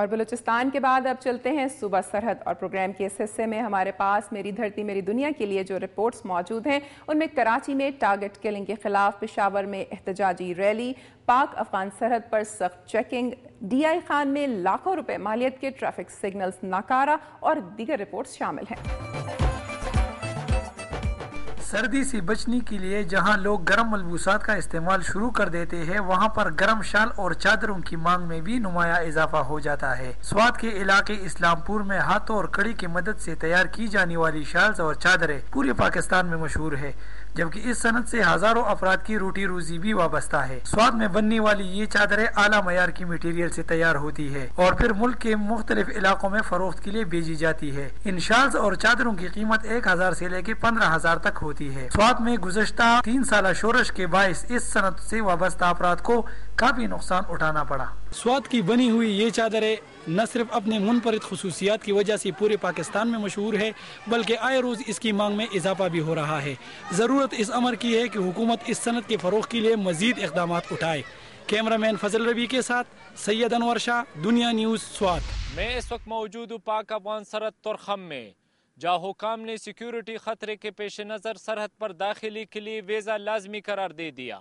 اور بلوچستان کے بعد اب چلتے ہیں صوبہ سرحد، اور پروگرام کے اس حصے میں ہمارے پاس میری دھرتی میری دنیا کے لیے جو رپورٹس موجود ہیں ان میں کراچی میں ٹارگٹ کلنگ کے خلاف پشاور میں احتجاجی ریلی، پاک افغان سرحد پر سخت چیکنگ، ڈی آئی خان میں لاکھوں روپے مالیت کے ٹریفک سگنلز ناکارہ اور دیگر رپورٹس شامل ہیں۔ سردی سے بچنے کے لیے جہاں لوگ گرم ملبوسات کا استعمال شروع کر دیتے ہیں، وہاں پر گرم شال اور چادروں کی مانگ میں بھی نمایاں اضافہ ہو جاتا ہے۔ سوات کے علاقے اسلام پور میں ہاتھوں اور کڑی کی مدد سے تیار کی جانے والی شالز اور چادریں پورے پاکستان میں مشہور ہے، جبکہ اس صنعت سے ہزاروں افراد کی روٹی روزی بھی وابستہ ہے۔ سوات میں بننے والی یہ چادریں اعلیٰ معیار کی مٹیریل سے تیار ہوتی ہے اور پھر ملک کے مختلف علاقوں میں فروخت کے لیے بھیجی جاتی ہے۔ ان شالز اور چادروں کی قیمت 1000 سے لے کے 15000 تک ہوتی ہے۔ سوات میں گزشتہ 3 سالہ شورش کے باعث اس صنعت سے وابستہ افراد کو کافی نقصان اٹھانا پڑا۔ سوات کی بنی ہوئی یہ چادریں نہ صرف اپنے منفرد خصوصیات کی وجہ سے پورے پاکستان میں مشہور ہے، بلکہ آئے روز اس کی مانگ میں اضافہ بھی ہو رہا ہے۔ ضرورت اس امر کی ہے کہ حکومت اس صنعت کے فروغ کے لیے مزید اقدامات اٹھائے۔ کیمرہ مین فضل ربی کے ساتھ سید انور شاہ، دنیا نیوز، سوات۔ میں اس وقت موجود ہوں پاک افغان سرحد ترخم میں، جہاں حکام نے سیکیورٹی خطرے کے پیش نظر سرحد پر داخلی کے لیے ویزا لازمی قرار دے دیا۔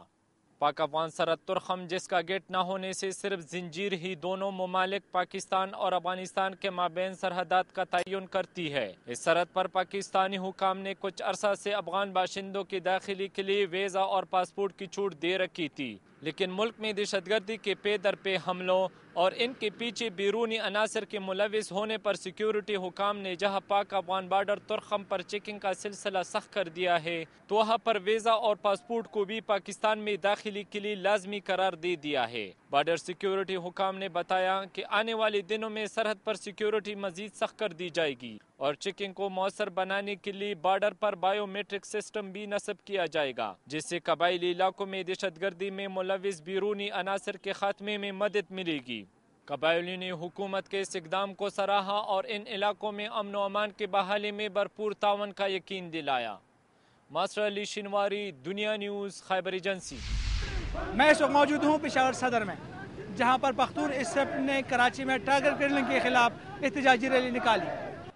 پاک افغان سرحد ترخم، جس کا گیٹ نہ ہونے سے صرف زنجیر ہی دونوں ممالک پاکستان اور افغانستان کے مابین سرحدات کا تعین کرتی ہے، اس سرحد پر پاکستانی حکام نے کچھ عرصہ سے افغان باشندوں کی داخلی کے لیے ویزا اور پاسپورٹ کی چھوٹ دے رکھی تھی، لیکن ملک میں دہشت گردی کے پے در پے حملوں اور ان کے پیچھے بیرونی عناصر کے ملوث ہونے پر سیکیورٹی حکام نے جہاں پاک افغان بارڈر ترخم پر چیکنگ کا سلسلہ سخت کر دیا ہے، تو وہاں پر ویزا اور پاسپورٹ کو بھی پاکستان میں داخلی کے لیے لازمی قرار دے دیا ہے۔ بارڈر سیکیورٹی حکام نے بتایا کہ آنے والے دنوں میں سرحد پر سیکیورٹی مزید سخت کر دی جائے گی اور چیکنگ کو مؤثر بنانے کے لیے بارڈر پر بائیو میٹرک سسٹم بھی نصب کیا جائے گا، جس سے قبائلی علاقوں میں دہشت گردی میں ملوث بیرونی عناصر کے خاتمے میں مدد ملے گی۔ قبائلیوں نے حکومت کے اس اقدام کو سراہا اور ان علاقوں میں امن و امان کے بحالی میں بھرپور تعاون کا یقین دلایا۔ ماسٹر علی شنواری، دنیا نیوز، خیبر ایجنسی۔ میں اس وقت موجود ہوں پشاور صدر میں، جہاں پر پختون اسمبلی نے کراچی میں ٹارگٹ کلنگ کے خلاف احتجاجی ریلی نکالی۔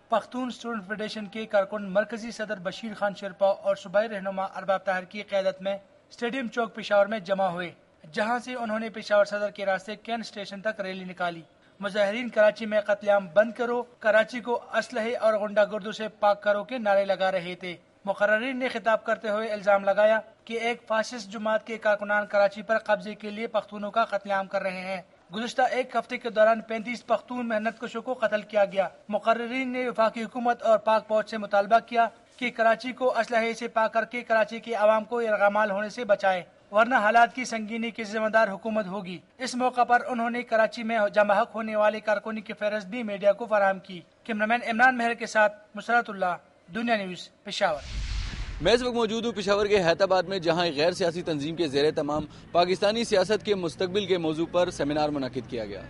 پختون اسٹوڈنٹ فیڈریشن کے کارکن مرکزی صدر بشیر خان شرپا اور صوبائی رہنما ارباب طاہر کی قیادت میں اسٹیڈیم چوک پشاور میں جمع ہوئے، جہاں سے انہوں نے پشاور صدر کے راستے کین اسٹیشن تک ریلی نکالی۔ مظاہرین کراچی میں قتل عام بند کرو، کراچی کو اسلحے اور غنڈہ گردوں سے پاک کرو کے نعرے لگا رہے تھے۔ مقررین نے خطاب کرتے ہوئے الزام لگایا کہ ایک فاسسٹ جماعت کے کارکنان کراچی پر قبضے کے لیے پختونوں کا قتل عام کر رہے ہیں۔ گزشتہ ایک ہفتے کے دوران 35 پختون محنت کشوں کو قتل کیا گیا۔ مقررین نے وفاقی حکومت اور پاک فوج سے مطالبہ کیا کہ کراچی کو اسلحے سے پاک کر کے کراچی کے عوام کو یرغمال ہونے سے بچائے، ورنہ حالات کی سنگینی کی ذمہ دار حکومت ہوگی۔ اس موقع پر انہوں نے کراچی میں جمع حق ہونے والے کارکنوں کی فہرست بھی میڈیا کو فراہم کی۔ کیمرامین عمران مہر کے ساتھ مسرت اللہ، دنیا نیوز، پشاور۔ میں اس وقت موجود ہوں پشاور کے حیات آباد میں، جہاں ایک غیر سیاسی تنظیم کے زیر تمام پاکستانی سیاست کے مستقبل کے موضوع پر سیمینار منعقد کیا گیا۔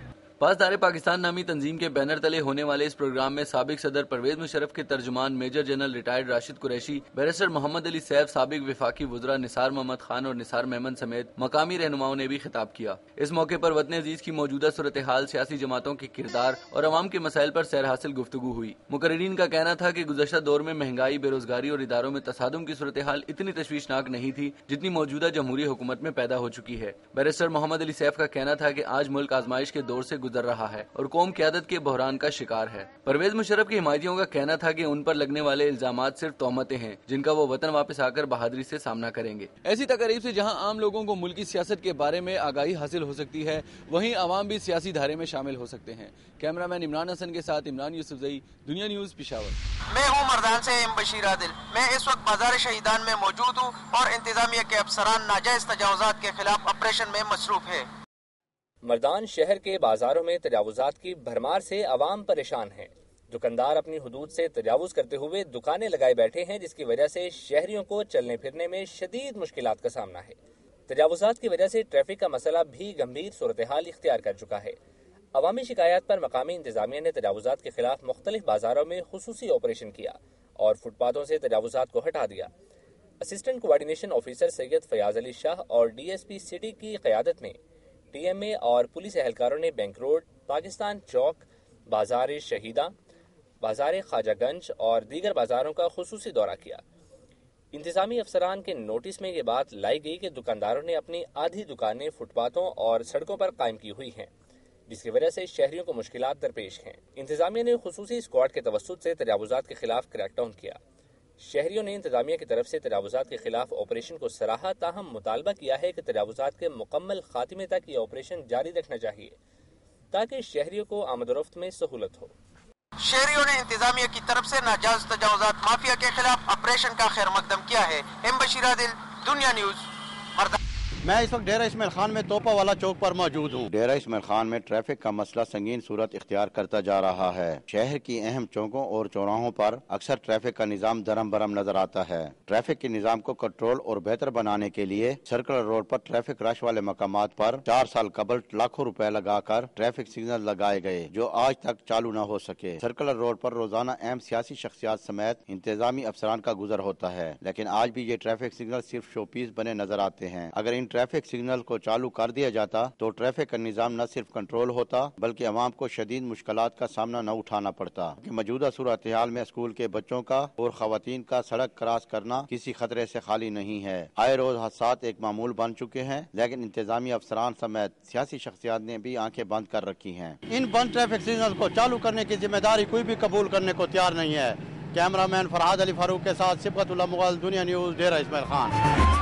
پاسدار پاکستان نامی تنظیم کے بینر تلے ہونے والے اس پروگرام میں سابق صدر پرویز مشرف کے ترجمان major general retired Rashid Qureshi, barrister Muhammad Ali Saif, سابق وفاقی وزراء نثار محمد خان اور نثار میمن سمیت مقامی رہنماؤں نے بھی خطاب کیا۔ اس موقع پر وطن عزیز کی موجودہ صورتحال، سیاسی جماعتوں کے کردار اور عوام کے مسائل پر سیر حاصل گفتگو ہوئی۔ مقررین کا کہنا تھا کہ گزشتہ دور میں مہنگائی، بے روزگاری اور اداروں میں تصادم کی صورتحال اتنی تشویشناک نہیں تھی جتنی موجودہ جمہوری حکومت میں پیدا ہو چکی ہے۔ بیرسٹر محمد علی سیف کا کہنا تھا کہ آج ملک آزمائش کے دور سے گزر رہا ہے اور قوم قیادت کے بحران کا شکار ہے۔ پرویز مشرف کی حمایتیوں کا کہنا تھا کہ ان پر لگنے والے الزامات صرف تہمتیں ہیں، جن کا وہ وطن واپس آ کر بہادری سے سامنا کریں گے۔ ایسی تقاریب سے جہاں عام لوگوں کو ملکی سیاست کے بارے میں آگاہی حاصل ہو سکتی ہے، وہیں عوام بھی سیاسی دھارے میں شامل ہو سکتے ہیں۔ کیمرامین عمران حسن کے ساتھ عمران یوسفزئی، دنیا نیوز، پشاور۔ میں ہوں مردان سے بشیر عادل۔ میں اس وقت بازار شہیدان میں موجود ہوں اور انتظامیہ کے افسران ناجائز تجاوزات کے خلاف آپریشن میں مصروف ہے۔ مردان شہر کے بازاروں میں تجاوزات کی بھرمار سے عوام پریشان ہے۔ دکاندار اپنی حدود سے تجاوز کرتے ہوئے دکانیں لگائے بیٹھے ہیں، جس کی وجہ سے شہریوں کو چلنے پھرنے میں شدید مشکلات کا سامنا ہے۔ تجاوزات کی وجہ سے ٹریفک کا مسئلہ بھی گمبھیر صورتحال اختیار کر چکا ہے۔ عوامی شکایات پر مقامی انتظامیہ نے تجاوزات کے خلاف مختلف بازاروں میں خصوصی آپریشن کیا اور فٹ پاتھوں سے تجاوزات کو ہٹا دیا۔ اسسٹنٹ کوارڈینیشن آفیسر سید فیاض علی شاہ اور ڈی ایس پی سٹی کی قیادت میں ٹی ایم اے اور پولیس اہلکاروں نے بینک روڈ، پاکستان چوک، بازار شہیدہ، بازار خواجہ گنج اور دیگر بازاروں کا خصوصی دورہ کیا۔ انتظامی افسران کے نوٹس میں یہ بات لائی گئی کہ دکانداروں نے اپنی آدھی دکانیں فٹ پاتھوں اور سڑکوں پر قائم کی ہوئی ہیں، جس کی وجہ سے شہریوں کو مشکلات درپیش ہیں۔ انتظامیہ نے خصوصی اسکواڈ کے توسط سے تجاوزات کے خلاف کریک ڈاؤن کیا۔ شہریوں نے انتظامیہ کی طرف سے تجاوزات کے خلاف آپریشن کو سراہا، تاہم مطالبہ کیا ہے کہ تجاوزات کے مکمل خاتمے تک یہ آپریشن جاری رکھنا چاہیے تاکہ شہریوں کو آمد و رفت میں سہولت ہو۔ شہریوں نے انتظامیہ کی طرف سے ناجائز تجاوزات مافیا کے خلاف آپریشن کا خیر مقدم کیا ہے۔ بشیر عادل، دنیا نیوز، مردان۔ میں اس وقت ڈیرہ اسماعیل خان میں توپا والا چوک پر موجود ہوں۔ ڈیرہ اسماعیل خان میں ٹریفک کا مسئلہ سنگین صورت اختیار کرتا جا رہا ہے۔ شہر کی اہم چوکوں اور چوراہوں پر اکثر ٹریفک کا نظام درم برم نظر آتا ہے۔ ٹریفک کے نظام کو کنٹرول اور بہتر بنانے کے لیے سرکلر روڈ پر ٹریفک رش والے مقامات پر 4 سال قبل لاکھوں روپے لگا کر ٹریفک سگنل لگائے گئے جو آج تک چالو نہ ہو سکے۔ سرکلر روڈ پر روزانہ اہم سیاسی شخصیات سمیت انتظامی افسران کا گزر ہوتا ہے، لیکن آج بھی یہ ٹریفک سگنل صرف شو پیس بنے نظر آتے ہیں۔ اگر ان ٹریفک سگنل کو چالو کر دیا جاتا تو ٹریفک کا نظام نہ صرف کنٹرول ہوتا بلکہ عوام کو شدید مشکلات کا سامنا نہ اٹھانا پڑتا۔ کہ موجودہ صورتحال میں اسکول کے بچوں کا اور خواتین کا سڑک کراس کرنا کسی خطرے سے خالی نہیں ہے۔ آئے روز حادثات ایک معمول بن چکے ہیں، لیکن انتظامی افسران سمیت سیاسی شخصیات نے بھی آنکھیں بند کر رکھی ہیں۔ ان بند ٹریفک سگنل کو چالو کرنے کی ذمہ داری کوئی بھی قبول کرنے کو تیار نہیں ہے۔ کیمرہ مین فرحاد علی فاروق کے ساتھ سبقت اللہ مغل، دنیا نیوز، ڈیرہ اسماعیل خان۔